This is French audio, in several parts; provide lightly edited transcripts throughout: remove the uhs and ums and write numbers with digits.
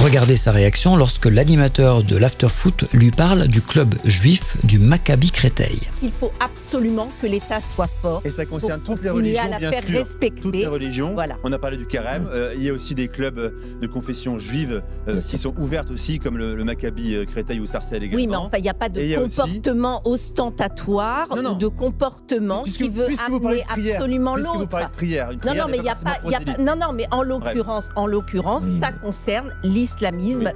Regardez sa réaction lorsque l'animateur de l'after-foot lui parle du club juif du Maccabi Créteil. Il faut absolument que l'État soit fort. Et ça concerne pour toutes les continuer religions, à la bien faire sûr. respecter. Toutes les religions. Voilà. On a parlé du carême. Il y a aussi des clubs de confession juive qui sont ouvertes aussi, comme le Maccabi Créteil ou Sarcelles également. Oui, mais enfin, il n'y a pas de Et il y a comportement ostentatoire ou de comportement qui veut amener absolument l'autre. Vous parlez de prière. Non, mais il n'y a pas. Non, mais en l'occurrence, ça concerne l'islamisme.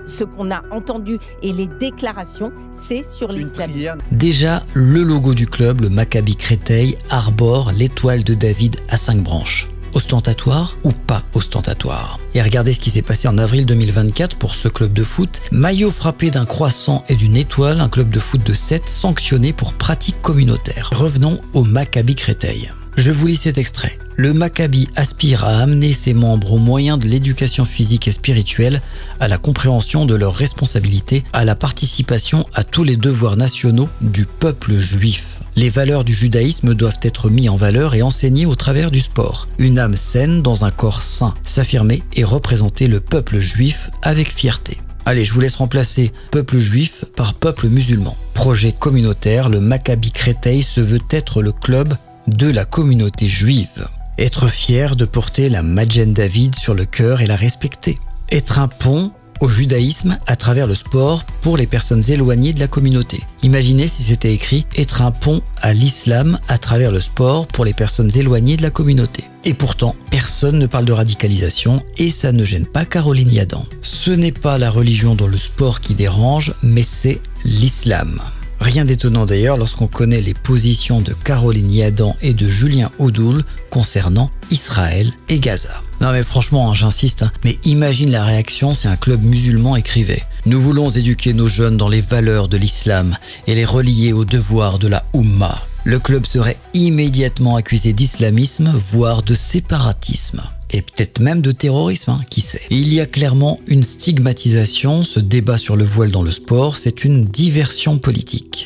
Ce qu'on a entendu et les déclarations, c'est sur l'islamisme. Déjà, le logo du club, le Maccabi Créteil, arbore l'étoile de David à 5 branches. Ostentatoire ou pas ostentatoire? Et regardez ce qui s'est passé en avril 2024 pour ce club de foot. Maillot frappé d'un croissant et d'une étoile, un club de foot de 7 sanctionné pour pratique communautaire. Revenons au Maccabi Créteil. Je vous lis cet extrait. Le Maccabi aspire à amener ses membres au moyen de l'éducation physique et spirituelle, à la compréhension de leurs responsabilités, à la participation à tous les devoirs nationaux du peuple juif. Les valeurs du judaïsme doivent être mises en valeur et enseignées au travers du sport. Une âme saine dans un corps sain, s'affirmer et représenter le peuple juif avec fierté. Allez, je vous laisse remplacer peuple juif par peuple musulman. Projet communautaire, le Maccabi Créteil se veut être le club de la communauté juive. Être fier de porter la Magen David sur le cœur et la respecter. Être un pont au judaïsme à travers le sport pour les personnes éloignées de la communauté. Imaginez si c'était écrit « Être un pont à l'islam à travers le sport pour les personnes éloignées de la communauté ». Et pourtant, personne ne parle de radicalisation et ça ne gêne pas Caroline Yadan. Ce n'est pas la religion dans le sport qui dérange, mais c'est l'islam. Rien d'étonnant d'ailleurs lorsqu'on connaît les positions de Caroline Yadan et de Julien Audoul concernant Israël et Gaza. Non mais franchement, j'insiste, mais imagine la réaction si un club musulman écrivait « Nous voulons éduquer nos jeunes dans les valeurs de l'islam et les relier aux devoirs de la Oumma ». Le club serait immédiatement accusé d'islamisme, voire de séparatisme. Et peut-être même de terrorisme, qui sait. Il y a clairement une stigmatisation, ce débat sur le voile dans le sport, c'est une diversion politique.